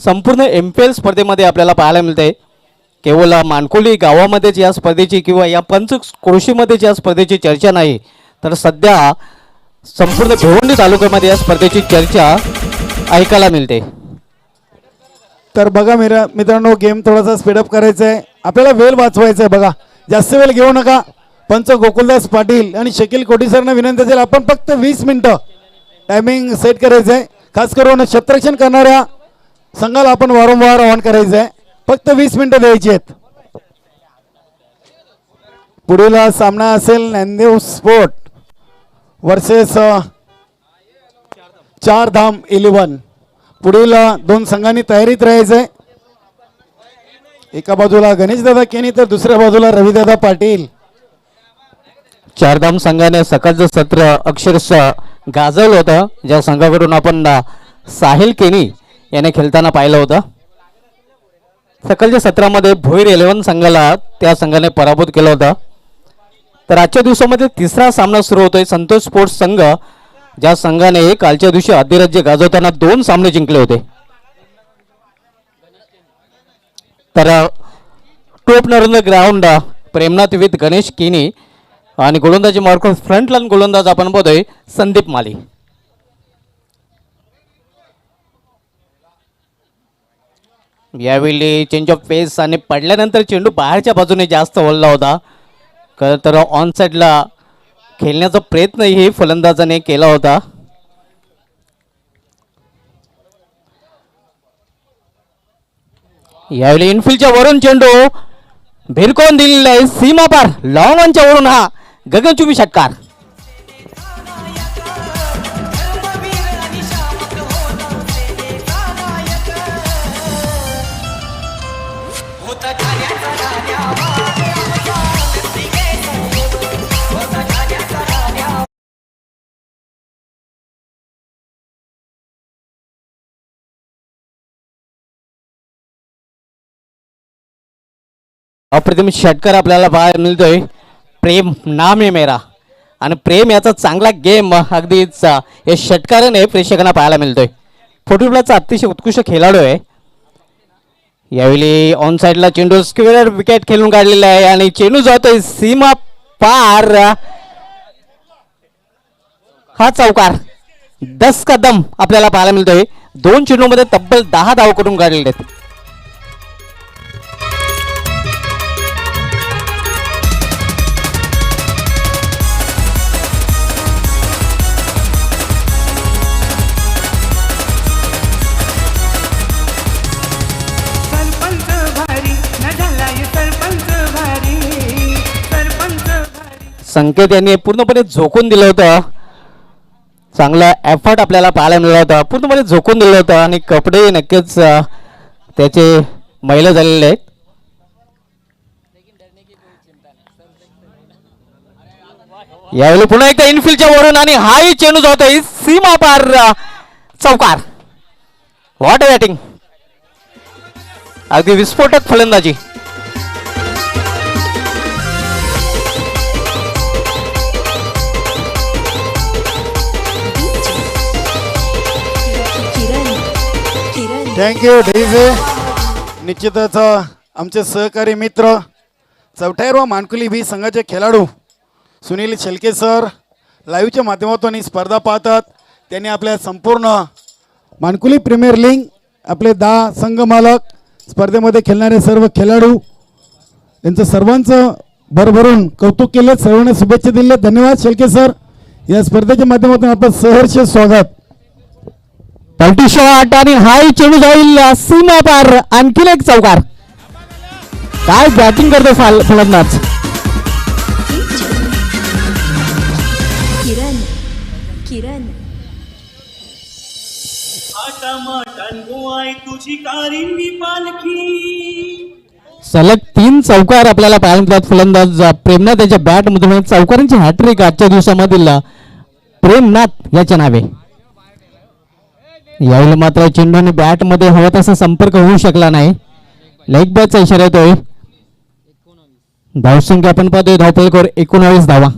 संपूर्ण MPL स्पर्धेमध्ये आपल्याला पाहायला मिळते. केवळ मानकोली गावामध्येच या स्पर्धेची किंवा या पंचक्रोशीमध्येच या स्पर्धेची चर्चा नाही, तर सध्या संपूर्ण भिवंडी तालुक्यामध्ये या स्पर्धेची चर्चा ऐकायला मिळते. तर बघा मित्रांनो, गेम थोडासा स्पीडअप करायचा आहे, आपल्याला वेळ वाचवायचा आहे. बघा, जास्त वेळ घेऊ नका. पंच गोकुलदास पाटील आणि शकील कोटी सरना विनंती असेल, आपण फक्त 20 मिनिटं टायमिंग सेट करायचं आहे. खास करून क्षेत्ररक्षण करणाऱ्या संघाला आपण वारंवार आवाहन करायचं आहे. फक्त 20 मिनिटं द्यायची आहेत. पुढील सामना असेल नांदेड स्पोर्ट वर्सेस चार धाम 11. पुढील दोन संघांनी तयारीत राहायचं आहे. एका बाजूला गणेशदादा केनी तर दुसऱ्या बाजूला रविदादा पाटील. चारधाम संघाने सकाळचं सत्र अक्षरशः गाजवलं होतं, ज्या संघाकडून आपण साहिल केनी याने खेळताना पाहिलं होतं. सकाळच्या सत्रामध्ये भोईर 11 संघाला त्या संघाने पराभूत केलं होतं. तर आजच्या दिवसामध्ये तिसरा सामना सुरू होतोय. संतोष स्पोर्ट्स संघ, ज्या संघाने कालच्या दिवशी अधिराज्य गाजवताना 2 सामने जिंकले होते. तर top Narendra ground Premnath with Ganesh केनी आणि गोलंदाजी मार्क फ्रंटलाईन गोलंदाज आपण बघतोय संदीप माली. यावेळी चेंज ऑफ पेस आणि पडल्यानंतर चेंडू बाहेरच्या बाजूने जास्त वळला होता. खरं तर ऑन साईडला खेळण्याचा प्रयत्नही फलंदाजाने केला होता. यावेळी इनफिल्डच्या वरून चेंडू भिरकवून दिलेला आहे सीमा पार. लॉंग ऑनच्या वरून हा गगनचुंबी षटकार. अप्रतिम षटकार आपल्याला पाहायला मिळतोय. प्रेम नाम आहे मेरा आणि प्रेम याचा चांगला गेम अगदीच या षटकाराने प्रेक्षकांना पाहायला मिळतोय. फोटोप्लाचा अतिशय उत्कृष्ट खेळाडू आहे. यावेळी ऑन साईडला चेंडू स्क्वेअर विकेट खेळून काढलेला आहे आणि चेंडू जातोय सीमा पार. हा चौकार 10 कदम आपल्याला पाहायला मिळतोय. 2 चेंडूमध्ये तब्बल 10 धाव करून काढलेले आहेत. संकेत यांनी पूर्णपणे झोकून दिलं होतं. चांगला एफर्ट आपल्याला पाहायला मिळाला होता. पूर्णपणे झोकून दिलं होतं आणि कपडे नक्कीच त्याचे मैल झालेले आहेत. यावेळी पुन्हा एकदा इनफिल्डच्या वरून आणि हाही चेंडू जातोय सीमा पार. चौकार. व्हॉट बॅटिंग, अगदी विस्फोटक फलंदाजी. थँक्यू डेझे. निश्चितच आमचे सहकारी मित्र 4व्या मानकुली बी संघाचे खेळाडू सुनील शेलके सर लाईव्हच्या माध्यमातून ही स्पर्धा पाहतात. त्यांनी आपल्या संपूर्ण मानकुली प्रीमियर लीग आपले 10 संघ मालक स्पर्धेमध्ये खेळणारे सर्व खेळाडू यांचं सर्वांचं भरभरून कौतुक केलं. सर्वांना शुभेच्छा दिल्या. धन्यवाद शेलके सर. या स्पर्धेच्या माध्यमातून आपलं सहर्ष स्वागत. पलटी शॉट आणि हाय चेंडू जाईल सीमा पार. आणखीन एक चौकार. काय बॅटिंग करतो फलंदाज. सलग 3 चौकार आपल्याला पाहायला मिळतात. फलंदाज प्रेमनाथ त्याच्या बॅट मधून चौकारांची हॅट्रिक आजच्या दिवसामधील प्रेमनाथ याच्या नावे. यावेळी मात्र चेंडूने बॅट मध्ये हवा तसा संपर्क होऊ शकला नाही. लेग बॅटचा इशारा येतोय. धावसंख्या आपण पाहतोय धावफलकावर 19 धावा.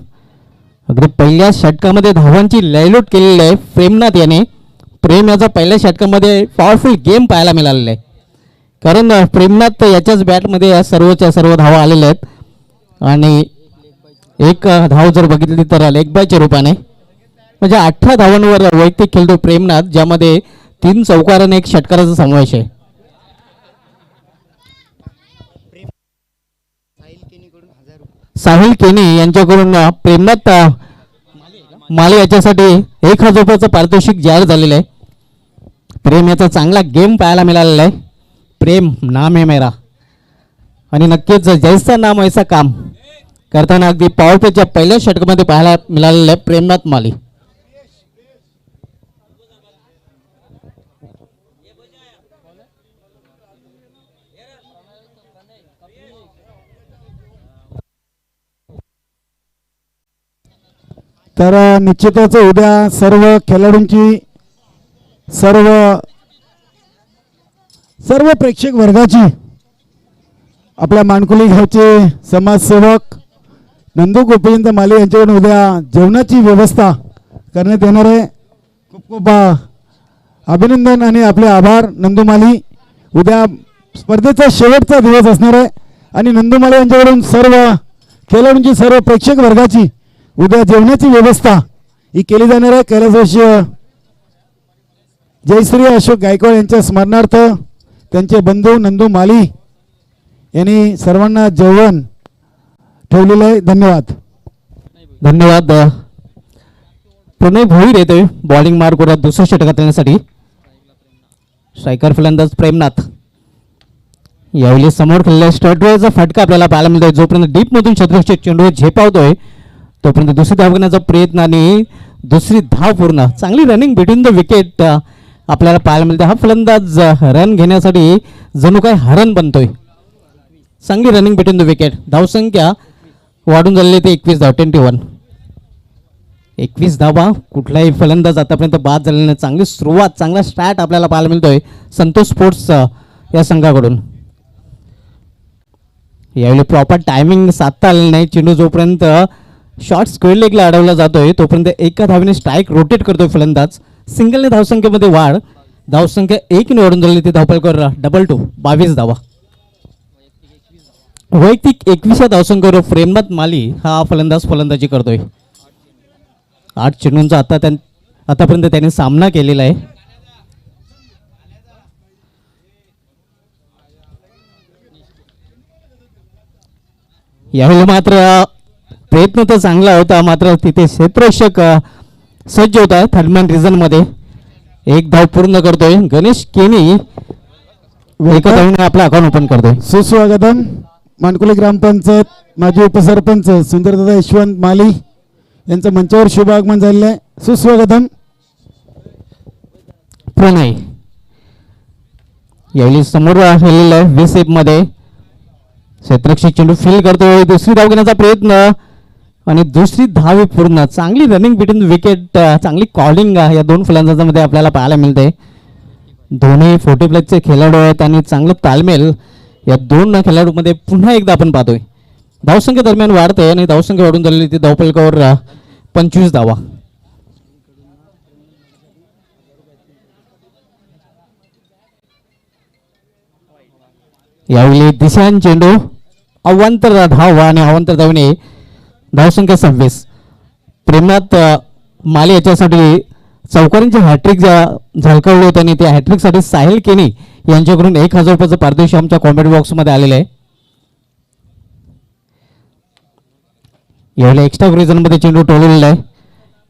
अगदी पहिल्या षटकामध्ये धावांची लयलूट केलेली आहे प्रेमनाथ याने. प्रेम याचा पहिल्या षटकामध्ये पॉवरफुल गेम पाहायला मिळालेला आहे. कारण प्रेमनाथ याच्याच बॅटमध्ये या सर्वच्या सर्व धावा आलेल्या आहेत आणि एक धाव जर बघितली तर लेग बायच्या रूपाने म्हणजे 18 धावांवर वैयक्तिक खेळतो प्रेमनाथ, ज्यामध्ये 3 चौकार आणि 1 षटकाराचा समावेश आहे. साहिल केनी यांच्याकडून प्रेमनाथ माले याच्यासाठी 1,000 रुपयाचं पारितोषिक जाहीर झालेलं आहे. प्रेम याचा चांगला गेम पाहायला मिळालेला आहे. प्रेम नाम आहे मेरा आणि नक्कीच जैसा नाम ऐसा काम करताना अगदी पॉवर प्लेच्या पहिल्या षटकामध्ये पाहायला मिळालेलं आहे प्रेमनाथ माली. तर निश्चितच उद्या सर्व खेळाडूंची सर्व प्रेक्षक वर्गाची आपल्या मानकुली गावचे समाजसेवक नंदू गोपीचंद माले यांच्याकडून उद्या जेवणाची व्यवस्था करण्यात येणार आहे. खूप खूप अभिनंदन आणि आपले आभार नंदू माली. उद्या स्पर्धेचा शेवटचा दिवस असणार आहे आणि नंदू माले यांच्याकडून सर्व खेळाडूंची सर्व प्रेक्षक वर्गाची उद्या जेवणाची व्यवस्था ही केली जाणार आहे. कैलासवासी जयश्री अशोक गायकवाड यांच्या स्मरणार्थ त्यांचे बंधू नंदू माली यांनी सर्वांना जेवण ठेवलेलं आहे. धन्यवाद. धन्यवाद. प्रणय भोईर येतोय बॉलिंग मार्क वर दुसऱ्या षटकात येण्यासाठी. स्ट्रायकर फलंदाज प्रेमनाथ यावेळी समोर खेळलेला स्टटवेचा फटका आपल्याला पाहायला मिळतोय. जोपर्यंत डीप मधून क्षेत्ररक्षक चेंडू झेपावतोय तोपर्यंत दुसरी धाव घेण्याचा प्रयत्न आणि दुसरी धाव पूर्ण. चांगली रनिंग बिटवीन द विकेट आपल्याला पाहायला मिळते. हा फलंदाज रन घेण्यासाठी जणू काय हरण बनतोय. चांगली रनिंग बिटवीन द विकेट. धावसंख्या वाढून झालेली ते 21 धाव 21. 21 धावा कुठलाही फलंदाज आतापर्यंत बाद झालेला नाही. चांगली सुरुवात, चांगला स्टार्ट आपल्याला पाहायला मिळतोय संतोष स्पोर्ट्स या संघाकडून. यावेळी प्रॉपर टायमिंग साधता आलेलं नाही. चेंडू जोपर्यंत शॉर्ट स्क्वेअर लेगला अडवला जातोय तोपर्यंत एका धावेने स्ट्राईक रोटेट करतोय फलंदाज. सिंगलने धावसंख्येमध्ये वाढ. धावसंख्या 1 ने वाढून झालेली ती धावपलकर 2-2 22 धावा. वैयक्तिक 21व्या धावसंख्येवर प्रेमनाथ माली हा फलंदाज फलंदाजी करतोय. 8 चेंडूंचा आतापर्यंत त्याने सामना केलेला आहे. यावेळी मात्र प्रयत्न तर चांगला होता, मात्र तिथे क्षेत्ररक्षक सज्ज होता. थर्डमॅन रिझन मध्ये 1 धाव पूर्ण करतोय गणेश केनी. एका धावीने आपला अकाउंट ओपन करतोय. सुस्वागतम मानकुली ग्रामपंचायत माजी उपसरपंच सुंदरदादा यशवंत माली यांचं मंचावर शुभ आगमन झालेलं आहे. सुस्वागतम. प्रणय यावेळी समोर राहिलेलं आहे विसेप मध्ये. क्षेत्ररक्षक चेंडू फील करतोय. दुसरी धाव घेण्याचा प्रयत्न आणि दुसरी धाव पूर्ण. चांगली रनिंग बिटवीन विकेट, चांगली कॉलिंग या दोन फलंदाजांमध्ये आपल्याला पाहायला मिळते. दोन्ही 40 प्लसचे खेळाडू आहेत आणि चांगलं तालमेल या दोन खेळाडूमध्ये पुन्हा एकदा आपण पाहतोय. धावसंख्या दरम्यान वाढते आणि धावसंख्या वाढून झालेली ती धावफलकावर 25 धावा. यावेळी दिशान चेंडू अवांतर धाव आणि अवांतर धावने धावसंख्या 26. प्रेमनाथ माले याच्यासाठी चौकारांची हॅट्रिक झळकावली होती आणि त्या हॅट्रिकसाठी साहिल केनी यांच्याकडून 1000 रुपयाचं पारितोषिक आमच्या कॉमेंट बॉक्समध्ये आलेलं आहे. यावेळी एक्स्ट्रा रिझनमध्ये चेंडू टोललेला आहे.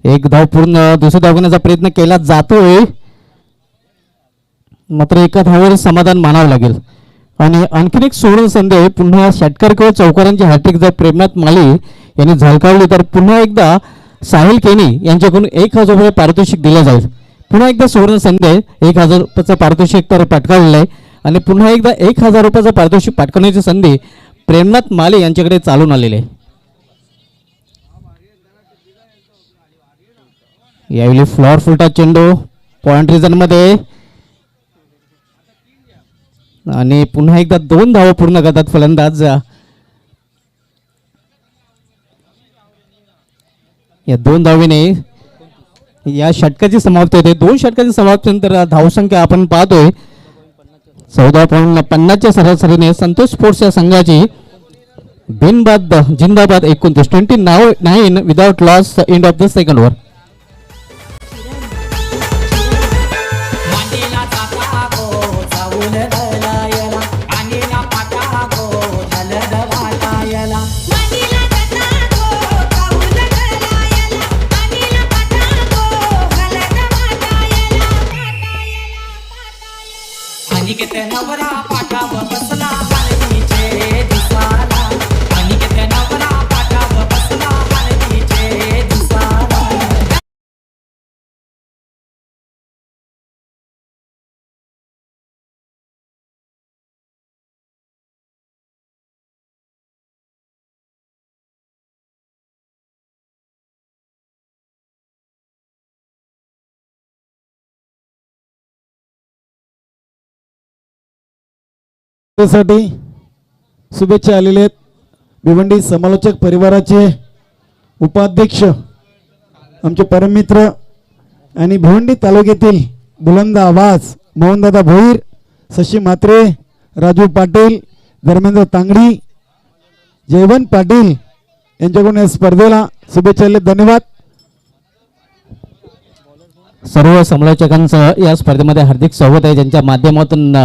1 धाव पूर्ण. दुसरी धाव घेण्याचा प्रयत्न केला जातोय, मात्र एका धावावर समाधान मानावं लागेल. आणि आणखीन एक सुवर्ण संधी पुन्हा षटकार किंवा चौकारांची हॅट्रिक जर प्रेमनाथ माली यांनी झळकावली तर पुन्हा एकदा साहिल केनी यांच्याकडून 1000 रुपये पारितोषिक दिलं जाईल. पुन्हा एकदा सुवर्ण संधी 1000 रुपयाचं पारितोषिक तर पटकावलेलं आहे आणि पुन्हा एकदा 1000 रुपयाचं पारितोषिक पटकवण्याची संधी प्रेमनाथ माले यांच्याकडे चालून आलेली आहे. यावेळी फ्लॉर फुलटा चेंडू पॉइंट रिझन मध्ये आणि पुन्हा एकदा 2 धावा पूर्ण करतात फलंदाज. या 2 धावेने या षटकाची समाप्ती होते. 2 षटकाची समाप्तीनंतर धावसंख्या आपण पाहतोय 14.50च्या सरासरीने संतोष स्पोर्ट्स या संघाची बिनबाद जिंदाबाद 29 29 without loss end of the second over. मांडीला चाका गो चावून दलायला पाणीला पाटा गो हलद वाटायला मांडीला चाका गो चावून दलायला पाणीला पाटा गो हलद वाटायला आणि किती नवरा पाटावर बसला हलदीचे दिसाला आणि किती नवरा पाटावर बसला हलदीचे दिसाला. साठी शुभेच्छा आलेले आहेत. भिवंडी समालोचक परिवाराचे उपाध्यक्ष आमचे परममित्र आणि भिवंडी तालुक्यातील बुलंद आवाज मोहनदादा भोईर, शशी म्हात्रे, राजू पाटील, धर्मेंद्र तांगडी, जयवंत पाटील यांच्याकडून या स्पर्धेला शुभेच्छा दिल्या. धन्यवाद. सर्व समालोचकांचं या स्पर्धेमध्ये हार्दिक स्वागत आहे, ज्यांच्या माध्यमातून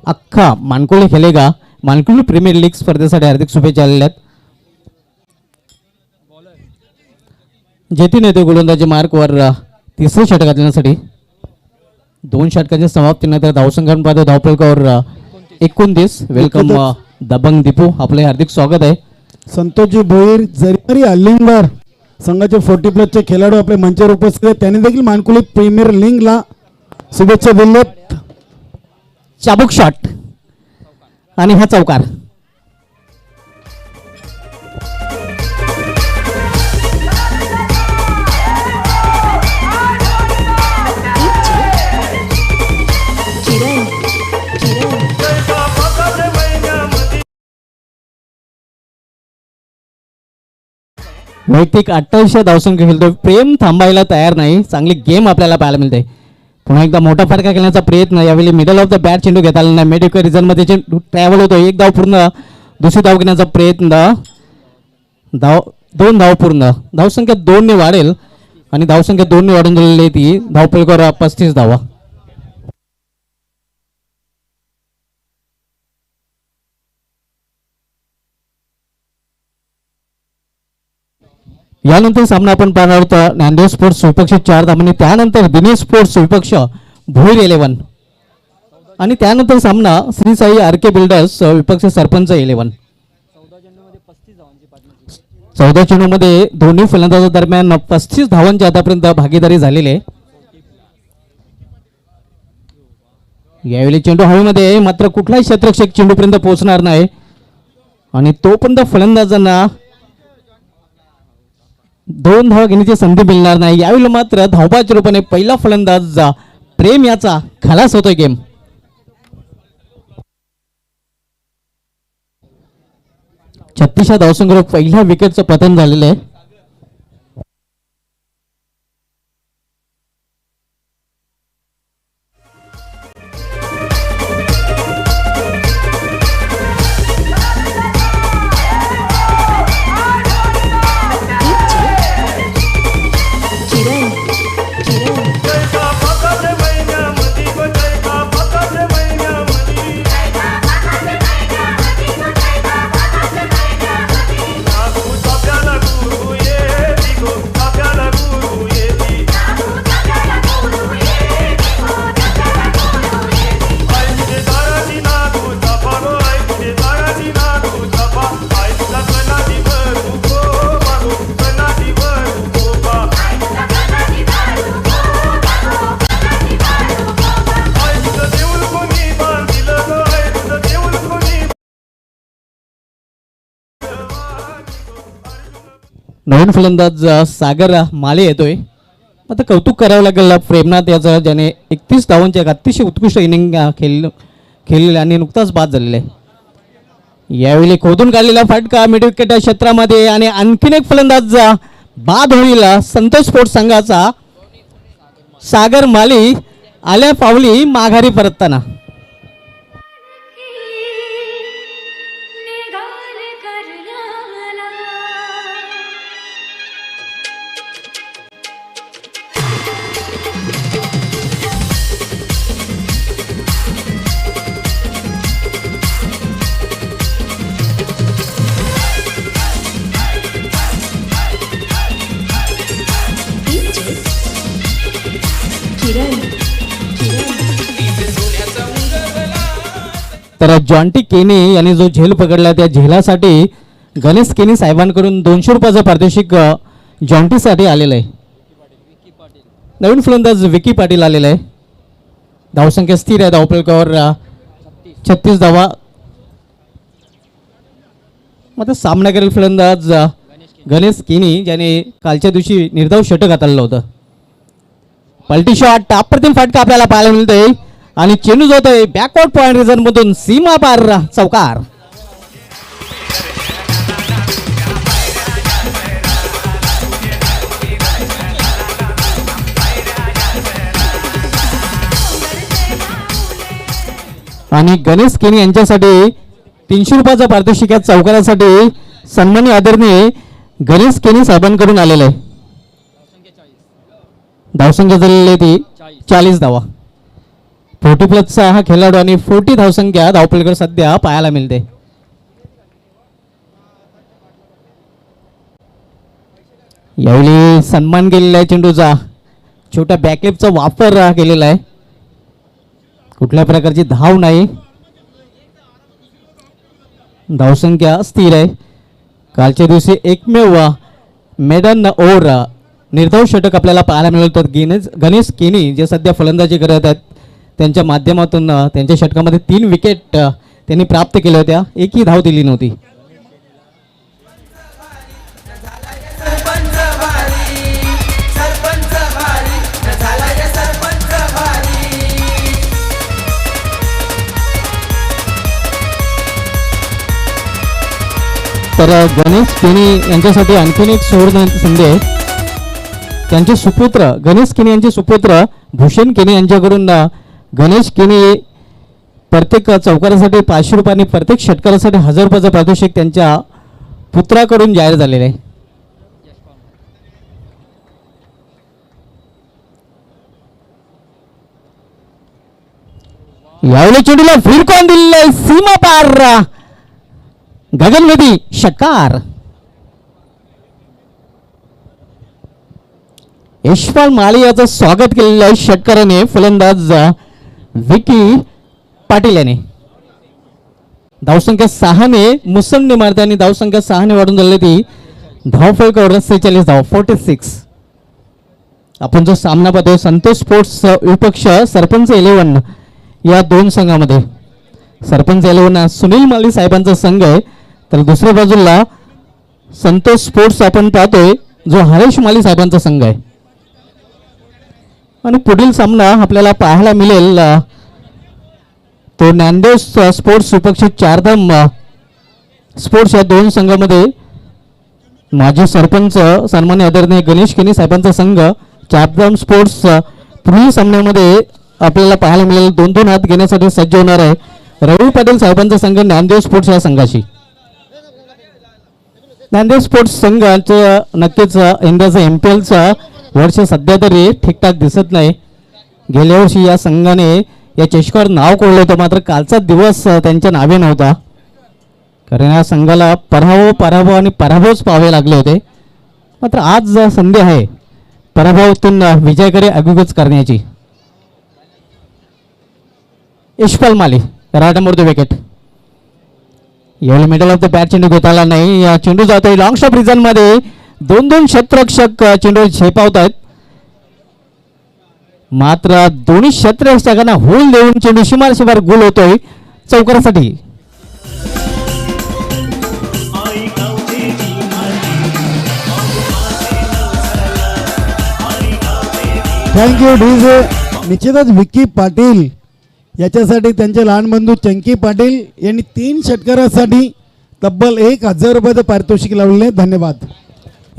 अख्खा मानकुळे खेळेगा मानकुळे प्रीमियर लीग स्पर्धेसाठी हार्दिक शुभेच्छा आलेल्या आहेत. जेथून येते गोलंदाजी मार्कवर तिसरे षटक घालण्यासाठी 2 षटकांच्या समाप्तीनंतर धावसंख्यांपासून धावफलकावर 29. वेलकम दबंग दीपू, आपले हार्दिक स्वागत आहे. संतोषजी भोईर जरी अल्लिंगर संघाचे 40+ खेळाडू आपले मंचावर उपस्थित आहेत. त्यांनी देखील मानकुली प्रीमियर लीगला शुभेच्छा दिल्यात. चाबूक शॉट आणि हा चौकार. वैयक्तिक 28 धावसंख्या खेळतोय. प्रेम थांबायला तयार नाही. चांगली गेम आपल्याला पाहायला मिळते. पुन्हा एकदा मोठा फटका खेळण्याचा प्रयत्न. यावेळी मिडल ऑफ द बॅट चेंडू घेता आला नाही. मेडिकल रिझनमध्ये चेंडू ट्रॅव्हल होतो. 1 धाव पूर्ण. दुसरी धाव घेण्याचा प्रयत्न. 2 धाव पूर्ण. धावसंख्या 2 ने वाढेल आणि धावसंख्या 2 ने वाढून झालेली ती धावफलकावर 35 धावा. यानंतर सामना आपण पाहणार आहोत नांदेड स्पोर्ट्स विपक्ष 4 धावांनी, त्यानंतर दिनेश स्पोर्ट्स विपक्ष भोईर 11 आणि त्यानंतर सामना श्री साई आर.के. बिल्डर्स विपक्ष सरपंच 11. 14 चेंडूमध्ये दोन्ही फलंदाजा दरम्यान 35 धावांची आतापर्यंत भागीदारी झालेली आहे. यावेळी चेंडू हवेमध्ये, मात्र कुठलाही क्षेत्ररक्षक चेंडूपर्यंत पोहोचणार नाही आणि तोपर्यंत फलंदाजांना 2 धावा घेण्याची संधी मिळणार नाही. यावेळी मात्र धावबाच्या रूपाने पहिला फलंदाज प्रेम याचा खलास होतोय गेम. छत्तीसच्या धावसंख्येवर पहिल्या विकेटचं पतन झालेलं आहे. नवीन फलंदाज सागर माले येतोय. आता कौतुक करावं लागेल प्रेमनाथ याचं, ज्याने 31 धावांची एक अतिशय उत्कृष्ट इनिंग खेळलेले आणि नुकताच बाद झालेला आहे. यावेळी खोदून काढलेला फटका मिड विकेट क्षेत्रामध्ये आणि आणखीन एक फलंदाज बाद होईल संतोष स्पोर्ट्स संघाचा सागर माली आल्या पावली माघारी परतताना. निगार करण्याला तर जॉन्टी केनी यांनी जो झेल पकडला त्या झेलासाठी गणेश केनी साहेबांकडून 200 रुपयाचं पारितोषिक जॉन्टीसाठी आलेलं आहे. नवीन फलंदाज विकी पाटील आलेला आहे. धावसंख्या स्थिर आहे. धावफलकावर 36 धावा. मात्र सामना करेल फलंदाज गणेश केनी ज्याने कालच्या दिवशी निर्धाव षटक हाताळलं होतं. पलटी शॉट अप्रतिम फटका आपल्याला पाहायला मिळतोय आणि चेंडू जो होतोय बॅकवर्ड पॉइंट रिझन मधून सीमा पार चौकार. आणि गणेश केनी यांच्यासाठी 300 रुपयाचा पारितोषिक या चौकारासाठी सन्माननीय आदरणीय गणेश केनी साहेबांकडून आलेलं आहे. धावसंख्या झालेली आहे ती 40 धावा. 40+ हा खेळाडू आणि 40 धावसंख्या धावपलीकडे सध्या पाहायला मिळते. यावेळी सन्मान केलेला आहे चेंडूचा. छोट्या बॅकलिपचा वापर केलेला आहे. कुठल्या प्रकारची धाव नाही. धावसंख्या स्थिर आहे. कालच्या दिवशी एकमेव मैदान ओव्हर निर्धाव षटक आपल्याला पाहायला मिळालं. तर गणेश केनी जे सध्या फलंदाजी करत आहेत त्यांच्या माध्यमातून त्यांच्या षटकामध्ये 3 विकेट त्यांनी प्राप्त केल्या होत्या. एकही धाव दिली नव्हती. तर गणेश केनी यांच्यासाठी आणखीन एक सुवर्ण संधी आहे. त्यांचे सुपुत्र गणेश केनी यांचे सुपुत्र भूषण केनी यांच्याकडून गणेश केनी प्रत्येक चौकारासाठी 500 रुपये आणि प्रत्येक षटकारासाठी 1000 रुपयाचं पारितोषिक त्यांच्या पुत्राकडून जाहीर झालेलं आहे. यावेळी चेंडूला फिरकून दिलेलं आहे. सीमा पार गगनवेधी षटकार. यशपाल माळी याचं स्वागत केलेलं आहे षटकाराने फलंदाज विकी पाटील याने. धावसंख्या 6 ने मुसंडी मारते आणि धावसंख्या 6 ने वाढून झाली ती धावफलकावर 46 धाव 46. आपण जो सामना पाहतोय संतोष स्पोर्ट्स विपक्ष सरपंच 11 या 2 संघामध्ये. सरपंच 11 सुनील माली साहेबांचा संघ आहे. तर दुसऱ्या बाजूला संतोष स्पोर्ट्स आपण पाहतोय जो हरेश माली साहेबांचा संघ आहे. आणि पुढील सामना आपल्याला पाहायला मिळेल तो नांदेड स्पोर्ट्स विपक्ष चारधाम स्पोर्ट्स या 2 संघामध्ये. माजी सरपंच सन्मान्य आदरणीय गणेश केनी साहेबांचा संघ चारधाम स्पोर्ट्स पुढील सामन्यामध्ये आपल्याला पाहायला मिळेल 2-2 हात घेण्यासाठी सज्ज होणार आहे. रवी पाटील साहेबांचा संघ नांदेड स्पोर्ट्स या संघाशी. नांदेड स्पोर्ट्स संघाचं नक्कीच इंडियाचं MPLचं वर्ष सध्या तरी ठीकठाक दिसत नाही. गेल्या वर्षी या संघाने या चषकावर नाव कोरलं होतं. मात्र कालचा दिवस त्यांच्या नावे नव्हता. कारण या संघाला पराभव आणि पराभवच पाहावे लागले होते. मात्र आज संधी आहे पराभवातून विजयाकडे अग्रगती करण्याची. यशपाल माली राईट नंबर 2 विकेट. यावेळी मिडल ऑफ द बॅट चेंडू घेताला नाही. या चेंडू जातोय लॉंग स्टॉप रिझन मध्ये. 2 क्षेत्ररक्षक चेंडू झेपावत आहेत. मात्र दोन्ही क्षेत्ररक्षकांना होल देऊन चेंडू शिमार गोल होतोय चौकारासाठी. Thank you DJ. निश्चितच विकी पाटील याच्यासाठी त्यांचे लहान बंधू चंकी पाटील यांनी 3 षटकारासाठी तब्बल 1000 रुपयाचं पारितोषिक लावलेले. धन्यवाद.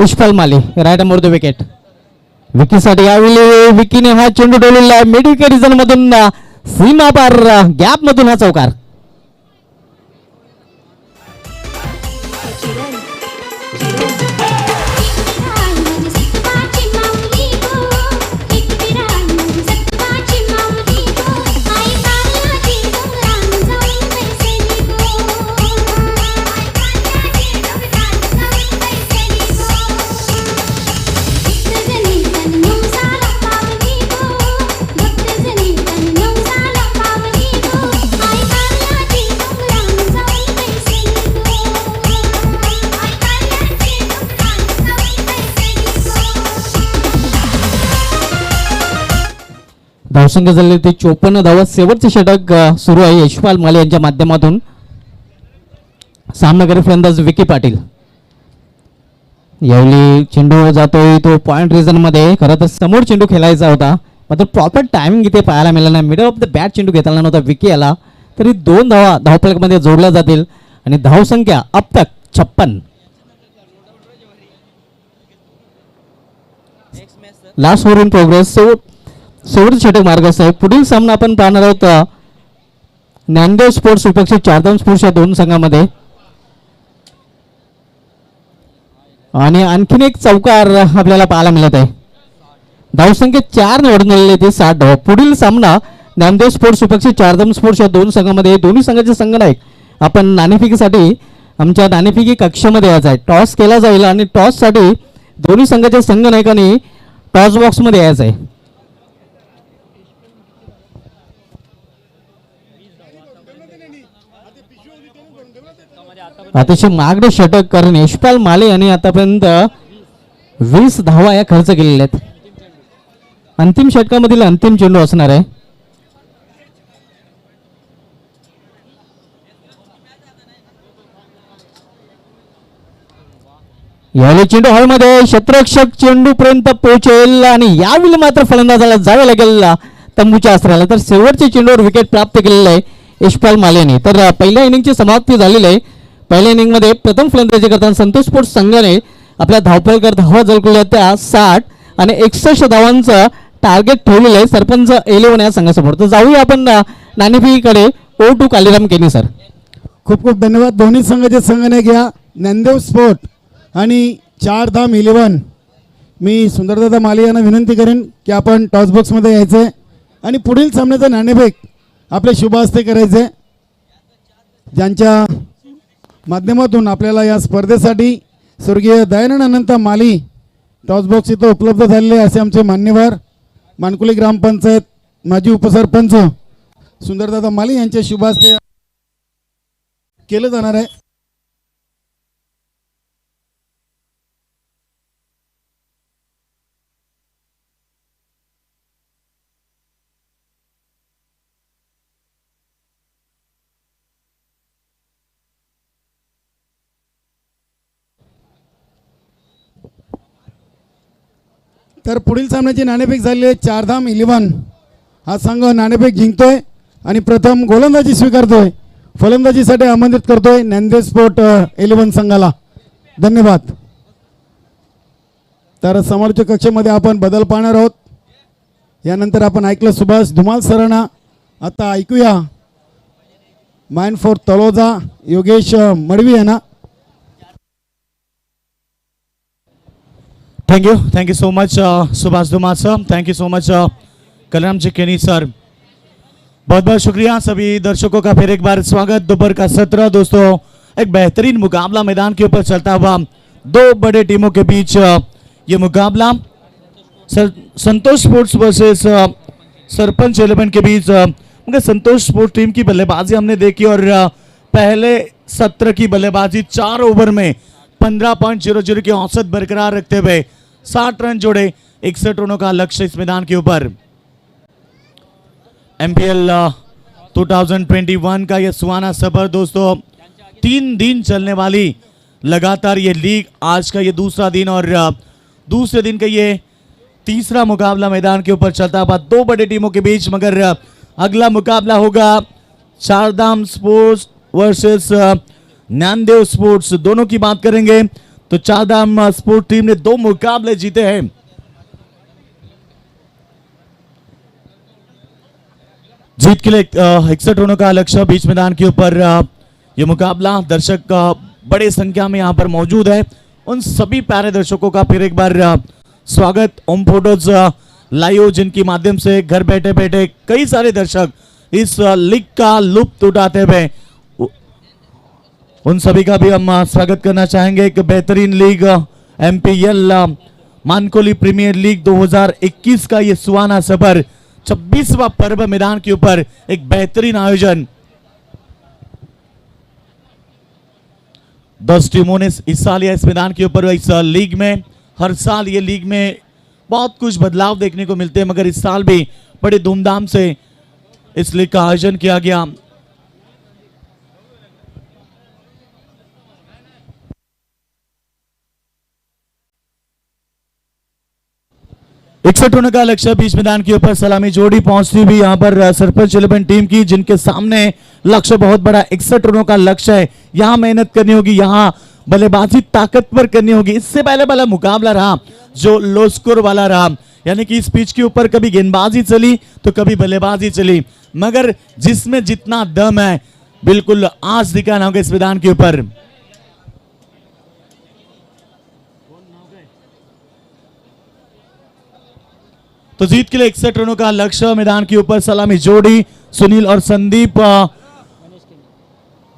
यशपाल माली राईट नंबर 2 विकेट. विकीसाठी यावेळी विकीने हा चेंडू डोलवला मिड रिजन मधून सीमा पार गॅप मधून हा चौकार. धावसंख्या झाले ते 54 धावा. शेवटचे षटक सुरू आहे यशपाल माले यांच्या माध्यमातून. सामनाकरी फलंदाज विकी पाटील. यावेळी चेंडू जातोय तो पॉइंट रिजन मध्ये. खरं तर समोर चेंडू खेळायचा होता मात्र प्रॉपर टायमिंग इथे पाहायला मिळाला नाही. मिडल ऑफ द बॅट चेंडू घेताना नव्हता विकी याला. तरी 2 धावा धावफलकामध्ये जोडल्या जातील आणि धावसंख्या अब तक 56. Last over in progress. शेवटचे षटक मार्गस्थ आहे. पुढील सामना आपण पाहणार आहोत ज्ञानदेव स्पोर्ट्स विपक्ष चारधाम स्पोर्ट्स या 2 संघामध्ये. आणि आणखीन एक चौकार आपल्याला पाहायला मिळत आहे. धावसंख्या 4 निवडून आलेले ते 60 धावा. पुढील सामना ज्ञानदेव स्पोर्ट्स विपक्ष चारधाम स्पोर्ट्स या 2 संघामध्ये. दोन्ही संघाचे संघनायक आपण नाणेफेकीसाठी आमच्या नाणेफेकी कक्षामध्ये यायचं आहे. टॉस केला जाईल आणि टॉससाठी दोन्ही संघाच्या संघनायकांनी टॉस बॉक्समध्ये यायचं आहे. अतिशय महागडे षटक कारण यशपाल माले यांनी आतापर्यंत 20 धावा या खर्च केलेल्या आहेत. अंतिम षटकामधील अंतिम चेंडू असणार आहे. यावेळी चेंडू हॉलमध्ये क्षेत्ररक्षक चेंडू पर्यंत पोहोचेल आणि यावेळी मात्र फलंदाजाला जावे लागेल तंबूच्या अस्त्राला. तर शेवटच्या चेंडूवर विकेट प्राप्त केलेलं आहे यशपाल मालेने. तर पहिल्या इनिंगची समाप्ती झालेली आहे. पहिल्या इनिंगमध्ये प्रथम फलंदाजी करताना संतोष स्पोर्ट्स संघाने आपल्या धावपळकर धावा झळकवल्या त्या 60 आणि 61 धावांचं टार्गेट ठेवलेलं आहे सरपंच 11 या संघासमोर. तर जाऊया आपण नाणेफेकीकडे. O2 कालीराम केनी सर. खूप खूप धन्यवाद. दोन्ही संघाचे संघाने घ्या. ज्ञानदेव स्पोर्ट आणि चारधाम 11. मी सुंदरदादा माले यांना विनंती करेन की आपण टॉस बॉक्समध्ये यायचं आहे आणि पुढील सामन्याचं नाणेफेक आपले शुभ हस्ते करायचे. ज्यांच्या माध्यमातून आपल्याला या स्पर्धेसाठी स्वर्गीय दयानंद अनंत माली टॉस बॉक्स इथं उपलब्ध झालेले असे आमचे मान्यवर मानकुली ग्रामपंचायत माजी उपसरपंच सुंदरदादा माली यांच्या शुभ हस्ते केलं जाणार आहे. तर पुढील सामन्याची नाणेफेक झाली आहे. चारधाम 11 हा संघ नाणेफेक जिंकतोय आणि प्रथम गोलंदाजी स्वीकारतोय. फलंदाजीसाठी आमंत्रित करतोय ज्ञानदेव स्पोर्ट 11 संघाला. धन्यवाद. तर समोरच्या कक्षेमध्ये आपण बदल पाहणार आहोत. यानंतर आपण ऐकलं सुभाष धुमाल सरांना. आता ऐकूया माइन फॉर तलोजा योगेश मडवी यांना. Thank you so much Subhash Dhumal sir. Thank you so much Kalyan ji Keni sir. बहुत बहुत शुक्रिया सभी दर्शकों का फिर एक बार स्वागत. दोपहर का सत्र दोस्तों एक बेहतरीन मुकाबला मैदान के ऊपर चलता हुआ 2 बड़े टीमों के बीच ये मुकाबला संतोष स्पोर्ट्स वर्सेस सरपंच 11 के बीच. मगर संतोष स्पोर्ट्स टीम की बल्लेबाजी हमने देखी और पहले सत्र की बल्लेबाजी 4 ओवर में 15.00 की औसत बरकरार रखते हुए 60 रन जोड़े. 61 रनों का लक्ष्य इस मैदान के ऊपर. MPL 2021 का यह सुहाना सफर दोस्तों 3 दिन चलने वाली लगातार ये लीग. आज का ये दूसरा दिन और दूसरे दिन का ये तीसरा मुकाबला मैदान के ऊपर चलता हुआ 2 बड़े टीमों के बीच. मगर अगला मुकाबला होगा Chardham sports versus Gyandev sports. दोनों की बात करेंगे तो चारधाम स्पोर्ट्स टीम ने 2 मुकाबले जीते हैं जीत के लिए 61 रनों का लक्ष्य। बीच मैदान के ऊपर ये मुकाबला दर्शक बड़े संख्या में यहाँ पर मौजूद है। उन सभी प्यारे दर्शकों का फिर एक बार स्वागत। ओम फोटोज लाइव जिनके माध्यम से घर बैठे बैठे कई सारे दर्शक इस लीग का लुत्फ उठाते हुए, उन सभी का भी हम स्वागत करना चाहेंगे। एक बेहतरीन league MPL Mankoli premier league 2021 का ये सुहाना सफर 26वां पर्व मैदान के ऊपर एक बेहतरीन आयोजन। 10 टीमों ने हिस्सा लिया इस मैदान के ऊपर। इस लीग में हर साल ये लीग में बहुत कुछ बदलाव देखने को मिलते हैं, मगर इस साल भी बड़े धूमधाम से इस लीग का आयोजन किया गया। इकसठ रनों का लक्ष्य। बीच मैदान के ऊपर सलामी जोड़ी पहुंचती हुई यहाँ पर सरपंच 11 टीम की, जिनके सामने लक्ष्य बहुत बड़ा 61 रनों का लक्ष्य है। यहाँ मेहनत करनी होगी, यहाँ बल्लेबाजी ताकतवर करनी होगी। इससे पहले वाला मुकाबला रहा जो लो स्कोर वाला रहा, यानी कि इस पिच के ऊपर कभी गेंदबाजी चली तो कभी बल्लेबाजी चली, मगर जिसमें जितना दम है बिल्कुल आज दिखाना होगा इस मैदान के ऊपर। तो जीत के लिए 61 रनों का लक्ष्य। मैदान के ऊपर सलामी जोड़ी सुनील और संदीप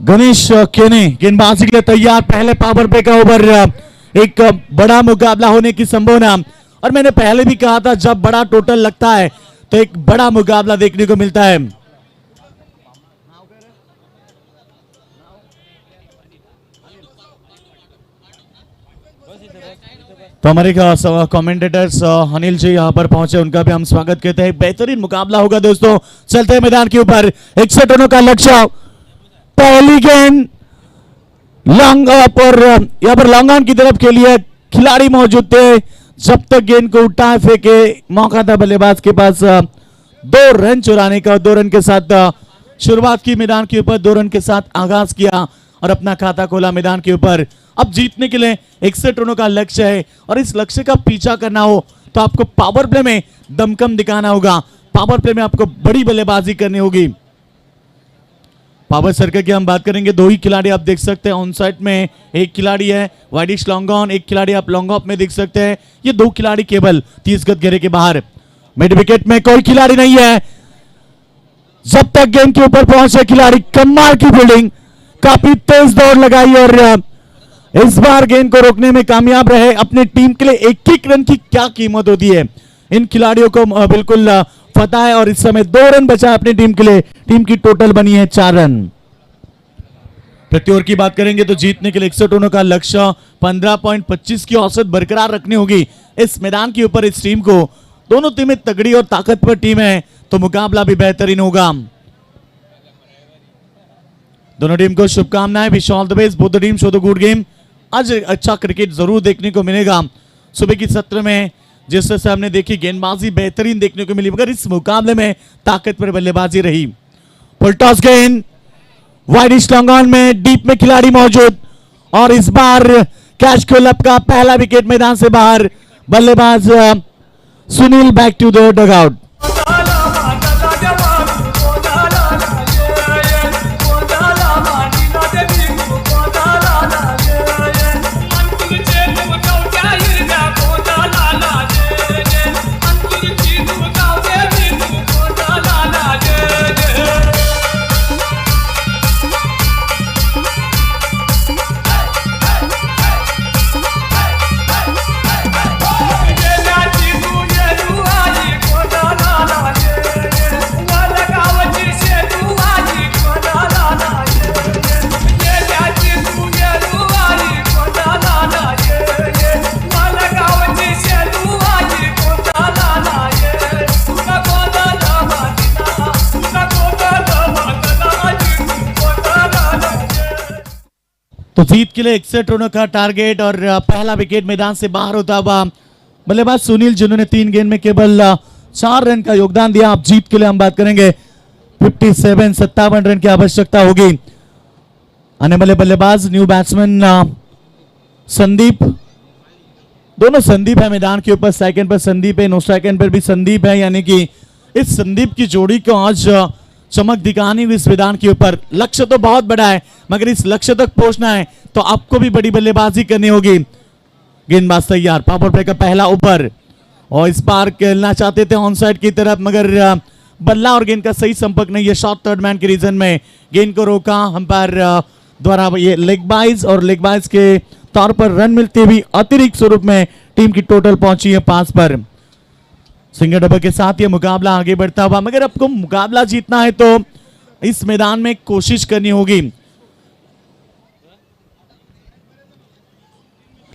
गणेश केने गेंदबाजी के लिए तैयार। पहले पावर प्ले का ओवर, एक बड़ा मुकाबला होने की संभावना। और मैंने पहले भी कहा था जब बड़ा टोटल लगता है तो एक बड़ा मुकाबला देखने को मिलता है। तो हमारे कमेंटेटर्स अनिल जी यहाँ पर पहुंचे, उनका भी हम स्वागत करते हैं। बेहतरीन मुकाबला होगा दोस्तों। चलते हैं मैदान के ऊपर। 61 रनों का लक्ष्य। पहली गेंद लॉन्ग अप और यहाँ पर लॉन्ग ऑन की तरफ के लिए खिलाड़ी मौजूद थे। जब तक गेंद को उठाए फेंके मौका था बल्लेबाज के पास 2 रन चुराने का। 2 रन के साथ शुरुआत की मैदान के ऊपर, 2 रन के साथ आगाज किया और अपना खाता खोला मैदान के ऊपर। अब जीतने के लिए 61 रनों का लक्ष्य है और इस लक्ष्य का पीछा करना हो तो आपको पावर प्ले में दमकम दिखाना होगा। पावर प्ले में आपको बड़ी बल्लेबाजी करनी होगी। पावर सर्कल की हम बात करेंगे। 2 ही खिलाड़ी आप देख सकते हैं। ऑन साइड में एक खिलाड़ी है वाइडिश लॉन्ग ऑन, एक खिलाड़ी आप लॉन्ग ऑफ में देख सकते हैं। ये 2 खिलाड़ी केवल 30 गज घेरे के बाहर। मिड विकेट में कोई खिलाड़ी नहीं है। जब तक गेंद के ऊपर पहुंचे खिलाड़ी, कमाल की फील्डिंग, काफी तेज दौड़ लगाई और इस बार गेंद को रोकने में कामयाब रहे। अपनी टीम के लिए एक एक रन की क्या कीमत होती है, इन खिलाड़ियों को बिल्कुल पता है। और इस समय 2 रन बचा अपनी टीम के लिए। टीम की टोटल बनी है 4 रन। प्रति ओवर की बात करेंगे तो जीतने के लिए 61 रनों का लक्ष्य। 15.25 की औसत बरकरार रखनी होगी इस मैदान के ऊपर इस टीम को। दोनों टीमें तगड़ी और ताकतवर टीम है तो मुकाबला भी बेहतरीन होगा। दोनों टीम को शुभकामनाएं। Wish all the best both the team, show the good game. आज अच्छा क्रिकेट जरूर देखने को मिलेगा। सुबह की सत्र में जिस तरह से हमने देखी गेंदबाजी बेहतरीन देखने को मिली, मगर इस मुकाबले में ताकतवर बल्लेबाजी रही। फुल टॉस गेंद वाइडिश लॉन्ग ऑन में, डीप में खिलाड़ी मौजूद और इस बार कैच क्लब का पहला विकेट मैदान से बाहर। बल्लेबाज Sunil back to the dugout. तो जीत के लिए 61 रनों का टारगेट और पहला विकेट मैदान से बाहर होता हुआ बल्लेबाज सुनील, जिन्होंने 3 गेंद में केवल 4 रन का योगदान दिया। अब जीत के लिए हम बात करेंगे 57 रन की आवश्यकता होगी। आने वाले बल्लेबाज न्यू बैट्समैन संदीप, दोनों संदीप है मैदान के ऊपर। सेकंड पर संदीप है, नो सेकंड पर भी संदीप है, यानी कि इस संदीप की जोड़ी को आज चमक दिखानी हुई इस मैदान के ऊपर। लक्ष्य तो बहुत बड़ा है, मगर इस लक्ष्य तक पहुंचना है तो आपको भी बड़ी बल्लेबाजी करनी होगी। गेंदबाज तैयार, पावर प्ले का पहला ऊपर, और इस बार खेलना चाहते थे ऑन साइड की तरफ, मगर बल्ला और गेंद का सही संपर्क नहीं है। शॉट थर्ड मैन के रीजन में गेंद को रोका अंपायर द्वारा। ये लेग बाइज और लेग बाइज के तौर पर रन मिलते हुए अतिरिक्त स्वरूप में टीम की टोटल पहुंची है 5 पर। सिंगल डबल के साथ ये मुकाबला आगे बढ़ता हुआ, मगर आपको मुकाबला जीतना है तो इस मैदान में कोशिश करनी होगी।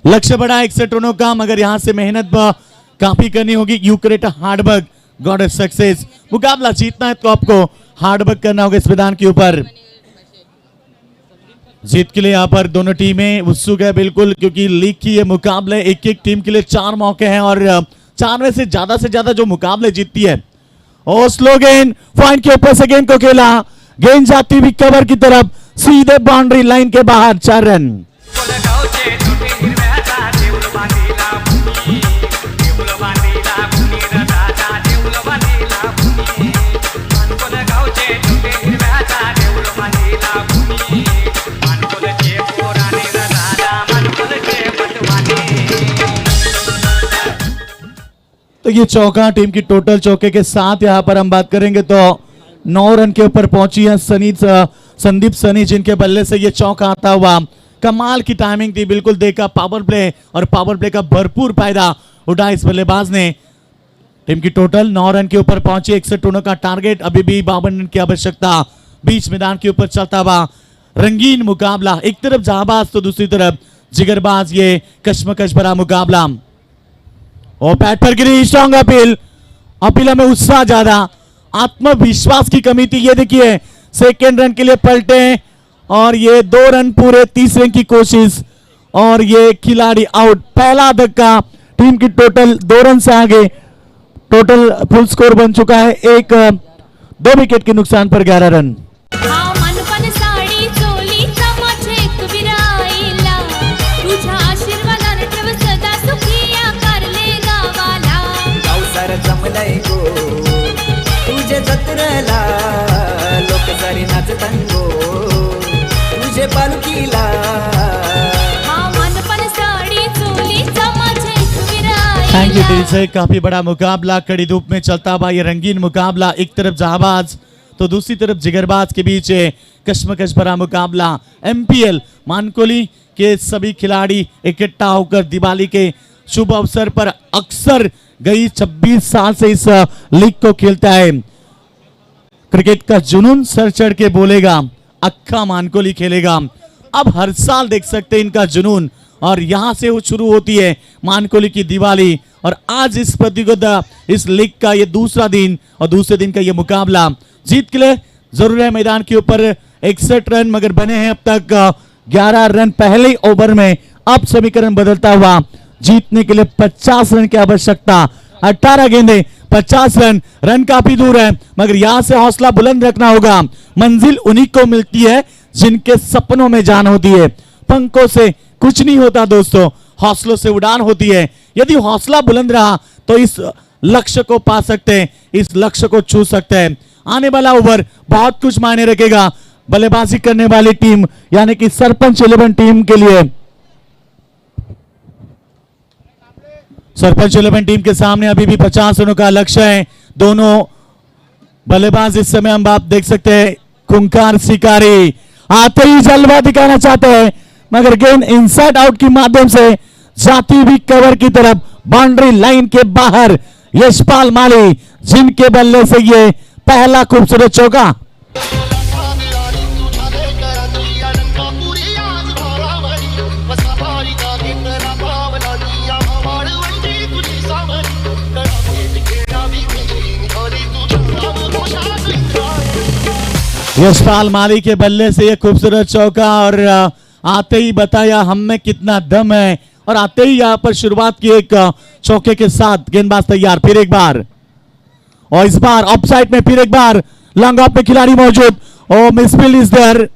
लक्ष्य बड़ा 61 रनों का, मगर यहां से मेहनत काफी करनी होगी। You create hard work got success. मुकाबला जीतना है तो आपको हार्ड वर्क करना होगा इस मैदान के ऊपर। जीत के लिए यहाँ पर दोनों टीमें उत्सुक है बिल्कुल, क्योंकि लीग की ये मुकाबले एक एक टीम के लिए 4 मौके हैं और 4 में से ज्यादा जो मुकाबले जीतती है। और स्लो गेंद पॉइंट के ऊपर से गेंद को खेला, गेंद जाती हुई कवर की तरफ, सीधे बाउंड्री लाइन के बाहर, 4 रन। कोलगावचे छोटे हिरव्याचा देऊळ बांधीला भूमी, देऊळ बांधीला भूमी र राजा, देऊळ बांधीला भूमी। कोलगावचे छोटे हिरव्याचा देऊळ बांधीला भूमी, मानकोलचे पोराने र राजा, मानकोलचे पटवाने। तो ये चौका टीम की टोटल चौके के साथ यहाँ पर हम बात करेंगे तो 9 रन के ऊपर पहुंची है संदीप सनी, जिनके बल्ले से ये चौका आता हुआ। कमाल की टाइमिंग थी, बिल्कुल देखा पावर प्ले, और पावर प्ले का भरपूर फायदा उठाया इस बल्लेबाज ने। टीम की टोटल 9 रन के ऊपर पहुंची, 61 रनों का टारगेट, अभी भी 52 रन की आवश्यकता। बीच मैदान के ऊपर चलता हुआ रंगीन मुकाबला, एक तरफ जहांबाज तो दूसरी तरफ जिगरबाज, ये कश्मकश भरा मुकाबला। और बैट पर गिरी, स्ट्रॉन्ग अपील में उत्साह ज्यादा, आत्मविश्वास की कमी थी। ये देखिए सेकेंड रन के लिए पलटे और ये 2 रन पूरे, 30 रन की कोशिश और ये खिलाड़ी आउट। पहला धक्का, टीम की टोटल 2 रन से आगे, टोटल फुल स्कोर बन चुका है 2 विकेट के नुकसान पर 11 रन। हा मनपन साडी चोली चमचेक विराईला तुझ्या आशीर्वादाने ठेव सदा सुखी आकारले गावाला गावसार जमलंय गो तुझे जत्रला लोक सारी नाचतान गो तुझे पालखीला हा मनपन साडी चोली चमचेक थैंक यू विराईला दिल से। काफी बड़ा मुकाबला, कड़ी धूप में चलता हुआ ये रंगीन मुकाबला, एक तरफ जहांबाज तो दूसरी तरफ जिगरबाज के बीच कश्मकश भरा मुकाबला। एमपीएल मानकोली के सभी खिलाड़ी इकट्ठा होकर दिवाली के शुभ अवसर पर अक्सर गई 26 साल से इस लीग को खेलता है। क्रिकेट का जुनून सर चढ़ के बोलेगा, अक्खा मानकोली खेलेगा। अब हर साल देख सकते हैं इनका जुनून, और यहां से वो शुरू होती है मानकोली की दिवाली। और आज इस प्रतियोगिता, इस लीग का ये दूसरा दिन और दूसरे दिन का ये मुकाबला। जीत के लिए जरूर है मैदान के ऊपर 61 रन, मगर बने हैं अब तक 11 रन पहले ओवर में। अब समीकरण बदलता हुआ, जीतने के लिए 50 रन की आवश्यकता। 18 गेंदे 50 रन, रन काफी दूर है, मगर यहां से हौसला बुलंद रखना होगा। मंजिल उन्हीं को मिलती है जिनके सपनों में जान होती है। पंखों से कुछ नहीं होता दोस्तों, हौसलों से उड़ान होती है। यदि हौसला बुलंद रहा तो इस लक्ष्य को पा सकते हैं, इस लक्ष्य को छू सकते हैं। आने वाला ओवर बहुत कुछ मायने रखेगा बल्लेबाजी करने वाली टीम यानी कि सरपंच 11 टीम के लिए। सरपंच 11 टीम के सामने अभी भी 50 रनों का लक्ष्य है। दोनों बल्लेबाज इस समय हम आप देख सकते हैं, खुंखार शिकारी आते ही जलवा दिखाना चाहते हैं, मगर गेंद इनसाइड आउट के माध्यम से जाती हुई कवर की तरफ, बाउंड्री लाइन के बाहर। यशपाल माली, जिनके बल्ले से ये पहला खूबसूरत चौका। यशपाल माली के बल्ले से ये खूबसूरत चौका, और आते ही बताया हम में कितना दम है। और आते ही यहां पर शुरुआत की एक चौके के साथ गेंदबाज तैयार, फिर एक बार, और इस बार ऑफ साइड में फिर एक बार लॉन्ग ऑफ में खिलाड़ी मौजूद, और मिसफील्ड इज देयर।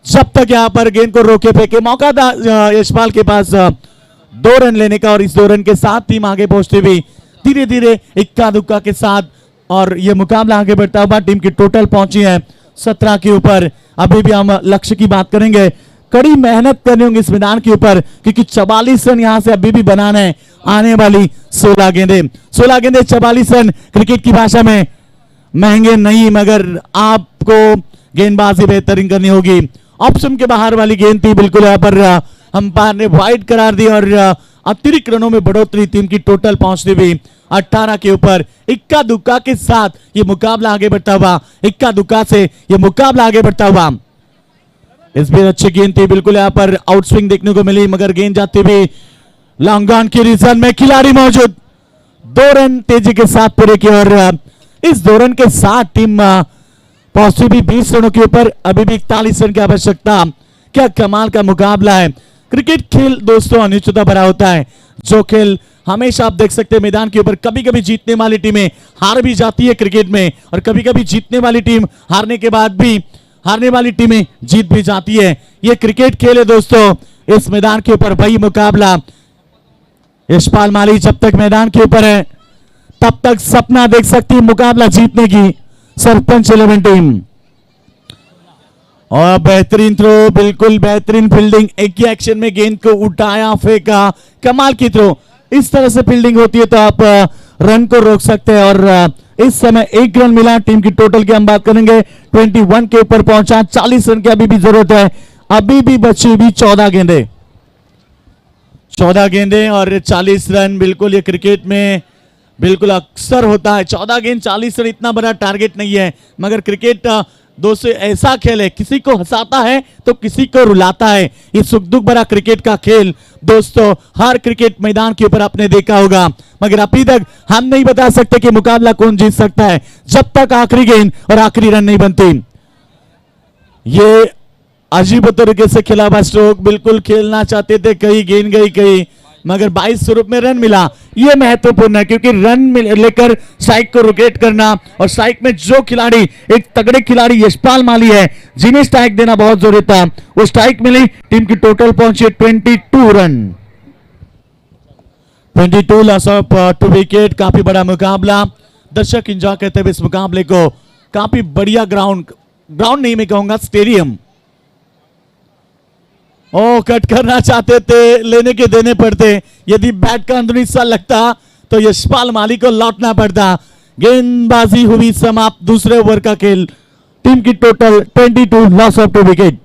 जब तक यहां पर गेंद को रोके फेंके मौका था यशपाल के पास 2 रन लेने का, और इस 2 रन के साथ टीम आगे पहुंचती हुई धीरे धीरे इक्का दुक्का के साथ और ये मुकाबला आगे बढ़ता हुआ टीम की टोटल पहुंची है 17 के ऊपर। अभी भी हम लक्ष्य की बात करेंगे, कड़ी मेहनत करनी होगी इस मैदान के ऊपर, क्योंकि 44 रन यहां से अभी भी बनाना है। आने वाली 16 गेंदे 44 रन क्रिकेट की भाषा में महंगे नहीं, मगर आपको गेंदबाजी बेहतरीन करनी होगी। ऑप्शन के बाहर वाली गेंद थी, बिल्कुल यहाँ पर अंपायर ने वाइड करार दी और अतिरिक्त रनों में बढ़ोतरी टीम की टोटल पहुंचती हुई 18 के ऊपर। इक्का दुक्का के साथ ये मुकाबला आगे बढ़ता हुआ, इक्का दुक्का से ये मुकाबला आगे बढ़ता हुआ। इस भी अच्छी गेंद थी, बिल्कुल यहाँ पर आउटस्विंग देखने को मिली, मगर गेंद जाती हुई लॉन्ग ऑन की रीजन में खिलाड़ी मौजूद। 2 रन तेजी के साथ पूरे किए और इस 2 रन के साथ टीम पहुंची भी 20 रनों के ऊपर। अभी भी 41 रन की आवश्यकता। क्या कमाल का मुकाबला है। क्रिकेट खेल दोस्तों अनिश्चितता भरा होता है। जो खेल हमेशा आप देख सकते हैं मैदान के ऊपर कभी कभी जीतने वाली टीमें हार भी जाती है क्रिकेट में, और कभी कभी जीतने वाली टीम हारने के बाद भी हारने वाली टीमें जीत भी जाती है। ये क्रिकेट खेल है दोस्तों। इस मैदान के ऊपर वही मुकाबला। यशपाल माली जब तक मैदान के ऊपर है तब तक सपना देख सकती है मुकाबला जीतने की सरपंच 11 टीम। और बेहतरीन थ्रो, बिल्कुल बेहतरीन फील्डिंग, एक ही एक्शन में गेंद को उठाया फेंका, कमाल की थ्रो। इस तरह से फील्डिंग होती है तो आप रन को रोक सकते हैं। और इस समय 1 रन मिला। टीम की टोटल की हम बात करेंगे 21 के ऊपर पहुंचा। 40 रन की अभी भी जरूरत है। अभी भी बची भी 14 गेंदे 14 गेंदे और 40 रन। बिल्कुल ये क्रिकेट में बिल्कुल अक्सर होता है। 14 गेंद 40 रन इतना बड़ा टारगेट नहीं है, मगर क्रिकेट दोस्तों ऐसा खेल है, किसी को हंसाता है तो किसी को रुलाता है। ये सुख दुख भरा क्रिकेट का खेल दोस्तों हर क्रिकेट मैदान के ऊपर आपने देखा होगा, मगर अभी तक हम नहीं बता सकते कि मुकाबला कौन जीत सकता है जब तक आखिरी गेंद और आखिरी रन नहीं बनती। ये अजीब तरीके से खेला हुआ स्ट्रोक, बिल्कुल खेलना चाहते थे, कहीं गेंद गई कहीं, मगर 22 स्वरूप में रन मिला। यह महत्वपूर्ण है क्योंकि रन लेकर स्ट्राइक को रोकेट करना, और स्ट्राइक में जो खिलाड़ी एक तगड़े खिलाड़ी यशपाल माली है जिन्हें स्ट्राइक देना बहुत जरूरी था, वो स्ट्राइक मिली। टीम की टोटल पहुंची 22 रन, 22 लॉस ऑफ 2 विकेट। काफी बड़ा मुकाबला, दर्शक एंजॉय करते हुए इस मुकाबले को। काफी बढ़िया ग्राउंड नहीं मैं कहूंगा, स्टेडियम। ओ कट करना चाहते थे, लेने के देने पड़ते। यदि बैट का अंदरूनी हिस्सा लगता तो यशपाल माली को लौटना पड़ता। गेंदबाजी हुई समाप्त, दूसरे ओवर का खेल। टीम की टोटल 22 लॉस ऑफ 2 विकेट।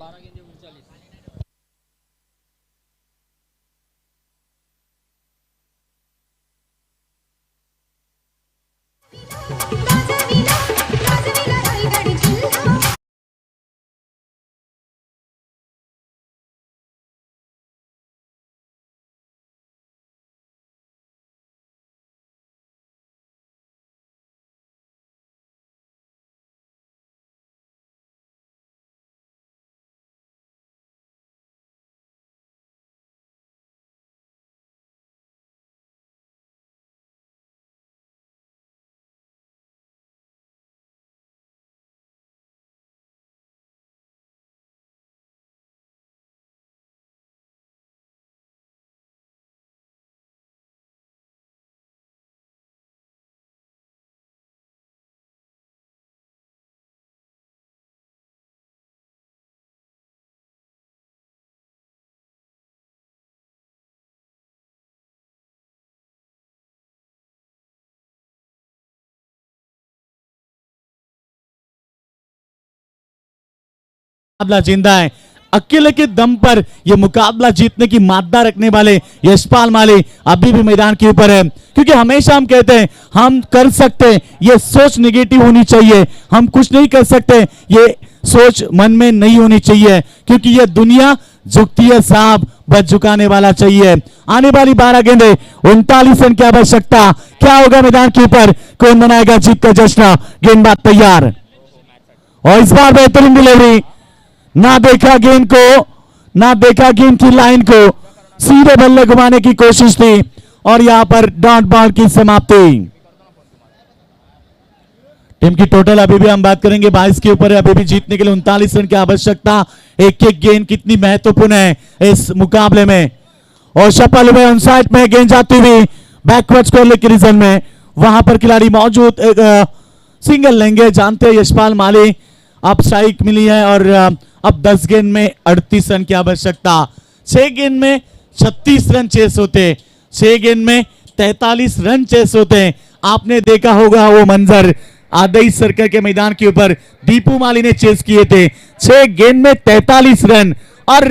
मुकाबला जिंदा है। अकेले के दम पर यह मुकाबला जीतने की मादा रखने वाले यशपाल माली अभी भी मैदान के ऊपर है, क्योंकि हमेशा हम कहते हैं हम कर सकते हैं, ये सोच निगेटिव होनी चाहिए। हम कुछ नहीं कर सकते, ये सोच मन में नहीं होनी चाहिए, क्योंकि ये दुनिया झुकती है साहब, बस झुकाने वाला चाहिए। आने वाली 12 गेंदे 39 रन की आवश्यकता। क्या होगा मैदान के ऊपर, कौन मनाएगा जीत का जश्न? गेंदबाज तैयार, और इस बार बेहतरीन डिलीवरी। ना देखा गेंद को, ना देखा गेंद की लाइन को, सीधे बल्ले घुमाने की कोशिश थी, और यहां पर डॉट बॉल की समाप्ति। टीम की टोटल अभी भी हम बात करेंगे 22 के ऊपर है। अभी भी जीतने के लिए 39 रन की आवश्यकता। एक एक गेंद कितनी महत्वपूर्ण है इस मुकाबले में। और शपल में ऑन साइड में गेंद जाती हुई बैकवर्ड स्कोर की रीजन में, वहां पर खिलाड़ी मौजूद सिंगल लेंगे। जानते हैं यशपाल माली, अब स्ट्राइक मिली है और अब 10 गेंद में 38 रन की आवश्यकता। 6 गेंद में 36 रन चेस होते, 6 गेंद में 43 रन चेस होते। आपने देखा होगा वो मंजर आदई सर्कल के मैदान के ऊपर दीपू माली ने चेस किए थे, 6 गेंद में 43 रन। और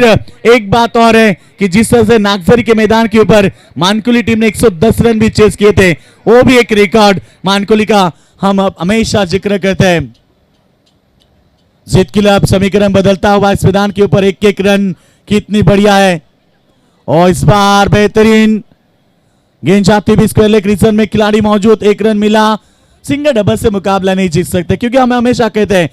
एक बात और है कि जिस तरह से नागजरी के मैदान के ऊपर मानकुली टीम ने 110 रन भी चेस किए थे, वो भी एक रिकॉर्ड मानकुली का हम हमेशा जिक्र करते हैं। जीत के लिए अब समीकरण बदलता हुआ इस मैदान के ऊपर 1-1 रन कितनी बढ़िया है। और इस बार बेहतरीन गेंद जाती भी स्क्वायर लेग रीजन में खिलाड़ी मौजूद, 1 रन मिला। सिंगल डबल से मुकाबला नहीं जीत सकते, क्योंकि हम हमेशा कहते हैं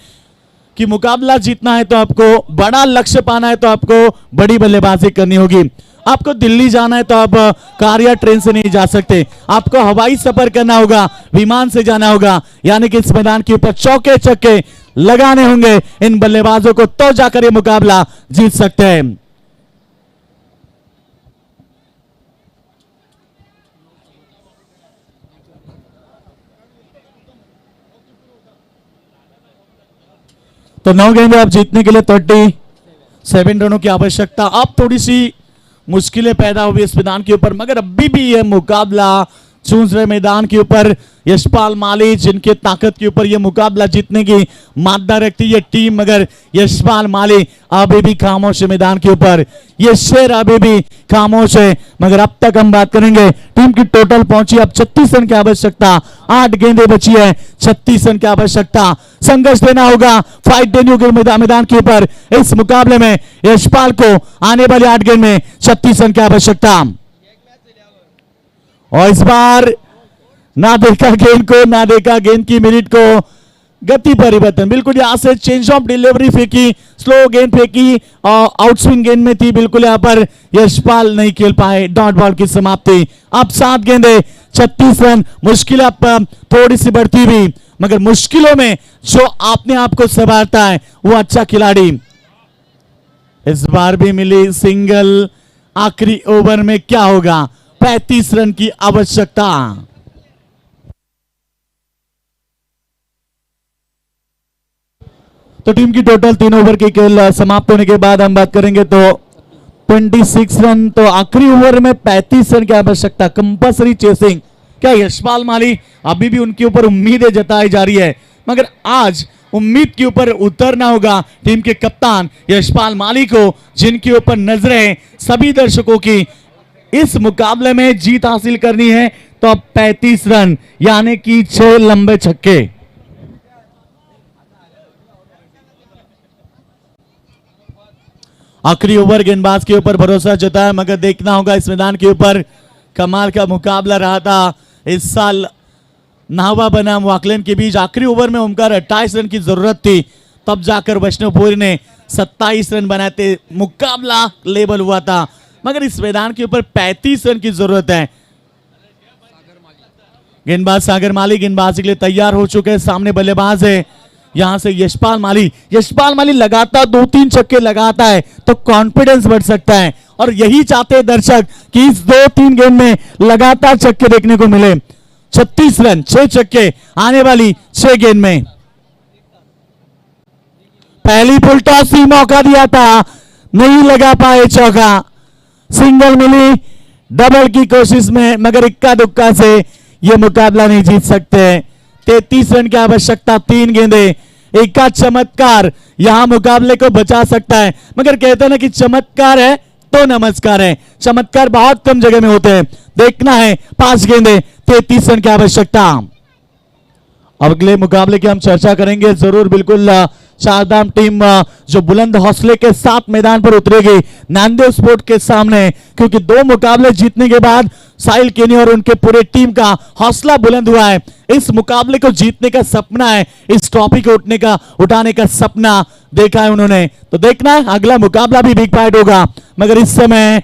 कि मुकाबला जीतना है तो आपको बड़ा लक्ष्य पाना है तो आपको बड़ी बल्लेबाजी करनी होगी। आपको दिल्ली जाना है तो आप कार या ट्रेन से नहीं जा सकते, आपको हवाई सफर करना होगा, विमान से जाना होगा। यानी कि इस मैदान के ऊपर चौके छक्के लगाने होंगे इन बल्लेबाजों को, तो जाकर ये मुकाबला जीत सकते हैं। तो 9 गेंद आप जीतने के लिए 37 रनों की आवश्यकता। अब थोड़ी सी मुश्किलें पैदा हुई इस मैदान के ऊपर, मगर अभी भी यह मुकाबला चूंस रहे मैदान के ऊपर यशपाल माली, जिनके ताकत के ऊपर यह मुकाबला जीतने की मादा रखती है टीम, मगर यशपाल माली अभी भी खामोश है मैदान के ऊपर। ये शेर अभी भी खामोश है। मगर अब तक हम बात करेंगे, टीम की टोटल पहुंची अब 36 रन की आवश्यकता, 8 गेंदें बची है, 36 रन की आवश्यकता। संघर्ष देना होगा, फाइट देनी होगी मैदान के ऊपर इस मुकाबले में। यशपाल को आने वाले 8 गेंद में 36 रन की आवश्यकता। और इस बार ना देखा गेंद को, ना देखा गेंद की मिनट को, गति परिवर्तन बिल्कुल यहां से चेंज ऑफ डिलीवरी फेंकी, स्लो गेंद फेंकी, आउटस्विंग गेंद में थी बिल्कुल, यहां पर यशपाल नहीं खेल पाए, डॉट बॉल की समाप्ति। अब 7 गेंदे 36 रन, मुश्किल अब थोड़ी सी बढ़ती हुई, मगर मुश्किलों में जो अपने आप को संभालता है वो अच्छा खिलाड़ी। इस बार भी मिली सिंगल, आखिरी ओवर में क्या होगा, 35 रन की आवश्यकता। तो टीम की टोटल 3 ओवर की खेल समाप्त होने के बाद हम बात करेंगे तो 26 रन, तो आखिरी ओवर में 35 रन की आवश्यकता, कंपल्सरी चेसिंग। क्या यशपाल माली, अभी भी उनके ऊपर उम्मीदें जताई जा रही है, मगर आज उम्मीद के ऊपर उतरना होगा टीम के कप्तान यशपाल माली को, जिनके ऊपर नजरें सभी दर्शकों की। इस मुकाबले में जीत हासिल करनी है तो अब 35 रन यानी कि 6 लंबे छक्के। आखिरी ओवर गेंदबाज के ऊपर भरोसा जताया, मगर देखना होगा इस मैदान के ऊपर कमाल का मुकाबला रहा था इस साल नाहवा बनाम वाकलैंड के बीच। आखिरी ओवर में ओमकार 28 रन की जरूरत थी, तब जाकर वैष्णवपुरी ने 27 रन बनाए थे, मुकाबला लेवल हुआ था, मगर इस मैदान के ऊपर 35 रन की जरूरत है। गेंदबाज सागर माली गेंदबाजी के लिए तैयार हो चुके हैं, सामने बल्लेबाज है यहां से यशपाल माली। यशपाल माली लगातार 2-3 छक्के लगाता है तो कॉन्फिडेंस बढ़ सकता है, और यही चाहते हैं दर्शक कि इस 2-3 गेंद में लगातार छक्के देखने को मिले। 36 रन, 6 छक्के आने वाली 6 गेंद में। पहली फुल टॉस ही मौका दिया था, नहीं लगा पाए चौका, सिंगल मिली डबल की कोशिश में, मगर इक्का दुक्का से यह मुकाबला नहीं जीत सकते। 33 रन की आवश्यकता, 3 गेंदे, एक का चमत्कार यहां मुकाबले को बचा सकता है, मगर कहते हैं ना कि चमत्कार है तो नमस्कार है, चमत्कार बहुत कम जगह में होते हैं। देखना है 5 गेंदे 33 रन की आवश्यकता। अगले मुकाबले की हम चर्चा करेंगे जरूर, बिल्कुल चारधाम टीम जो बुलंद हौसले के साथ मैदान पर उतरेगी नांदेड़ स्पोर्ट के सामने, क्योंकि 2 मुकाबले जीतने के बाद साहिल केनी और उनके पूरे टीम का हौसला बुलंद हुआ है। इस मुकाबले को जीतने का सपना है, इस ट्रॉफी को उठाने का सपना देखा है उन्होंने। तो देखना है अगला मुकाबला भी बिग फाइट होगा, मगर इस समय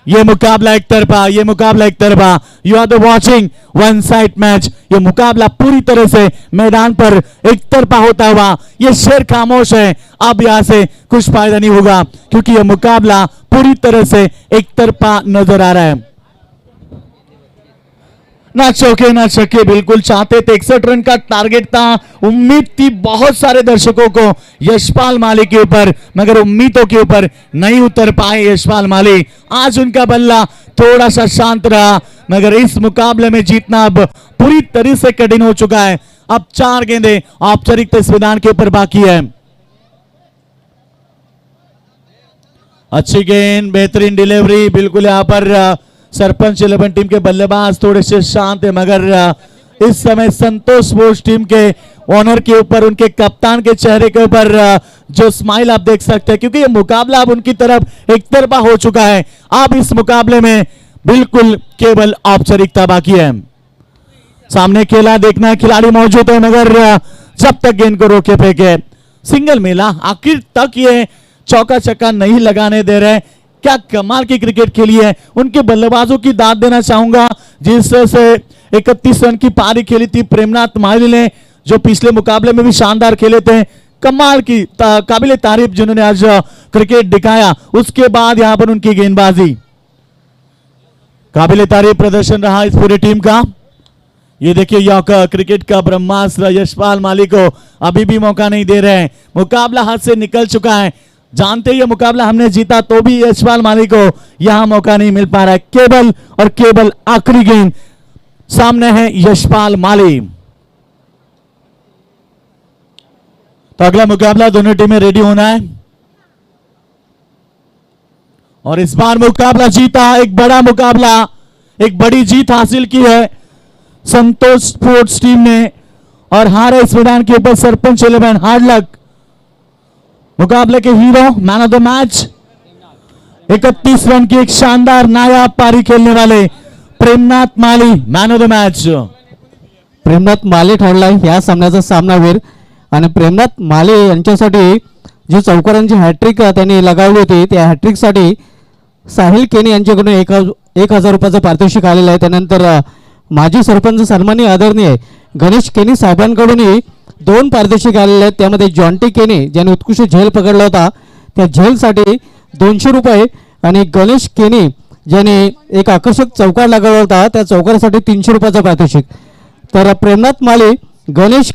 ये मुकाबला एक तरफा, ये मुकाबला एक तरफा। You are the watching one side match. ये मुकाबला पूरी तरह से मैदान पर एक तरफा होता हुआ, ये शेर खामोश है, अब यहां से कुछ फायदा नहीं होगा, क्योंकि ये मुकाबला पूरी तरह से एक तरफा नजर आ रहा है। ना चौके ना छक्के, बिल्कुल चाहते थे 61 रन का टारगेट था। उम्मीद थी बहुत सारे दर्शकों को यशपाल माली के ऊपर, मगर उम्मीदों के ऊपर नहीं उतर पाए यशपाल माली। आज उनका बल्ला थोड़ा सा शांत रहा, मगर इस मुकाबले में जीतना अब पूरी तरह से कठिन हो चुका है। अब 4 गेंदें औपचारिक इस मैदान के ऊपर बाकी है। अच्छी गेंद, बेहतरीन डिलीवरी। बिल्कुल यहाँ पर सरपंच 11 टीम के बल्लेबाज थोड़े से शांत है, मगर इस समय संतोष स्पोर्ट्स टीम के ओनर के ऊपर, उनके कप्तान के चेहरे के ऊपर जो स्माइल आप देख सकते हैं, क्योंकि ये मुकाबला अब उनकी तरफ एक तरफा हो चुका है। अब इस मुकाबले में बिल्कुल केवल औपचारिकता बाकी है। सामने खेला देखना, खिलाड़ी मौजूद है, मगर जब तक गेंद को रोके फेंके सिंगल मिला, आखिर तक ये चौका छक्का नहीं लगाने दे रहे। क्या कमाल की क्रिकेट खेली है। उनके बल्लेबाजों की दाद देना चाहूंगा, जिससे 31 रन की पारी खेली थी प्रेमनाथ माली ने, जो पिछले मुकाबले में भी शानदार खेले थे। कमाल की काबिले तारीफ जिन्होंने आज क्रिकेट दिखाया। उसके बाद यहां पर उनकी गेंदबाजी, काबिले तारीफ प्रदर्शन रहा इस पूरी टीम का। ये देखिए यह क्रिकेट का ब्रह्मास्त्र यशपाल माली को अभी भी मौका नहीं दे रहे हैं। मुकाबला हाथ से निकल चुका है। जानते ये मुकाबला हमने जीता तो भी यशपाल माली को यहां मौका नहीं मिल पा रहा है। केवल और केवल आखिरी गेंद सामने है यशपाल माली। तो अगला मुकाबला दोनों टीमें रेडी होना है, और इस बार मुकाबला जीता, एक बड़ा मुकाबला, एक बड़ी जीत हासिल की है संतोष स्पोर्ट्स टीम ने, और हार है इस मैदान के ऊपर सरपंच 11। Hard luck. मुकाबले के hero, man of the match, 31 run की एक शानदार नायाब पारी खेलने वाले Premnath Mali, man of the match. Premnath Mali ठरलाय या सामन्याचा सामनावीर. आणि प्रेमनाथ माली यांच्यासाठी जी चौकारांची हॅट्रिक त्यांनी लगावली होती त्या हॅट्रिकसाठी साहिल केनी यांच्याकडून 1,000 रुपयाचं पारितोषिक आलेलं आहे. त्यानंतर माजी सरपंच सन्माननीय आदरणीय गणेश केनी साहेबांकडूनही 2 पारितोषिक आलेले आहेत. त्यामध्ये जॉन्टी केनी ज्यांनी उत्कृष्ट झेल पकडला होता त्या झेलसाठी 200 रुपये आणि गणेश केनी ज्यांनी एक आकर्षक चौकार लगावला होता त्या चौकारासाठी 300 रुपयाचं पारितोषिक. तर प्रेमनाथ माली, गणेश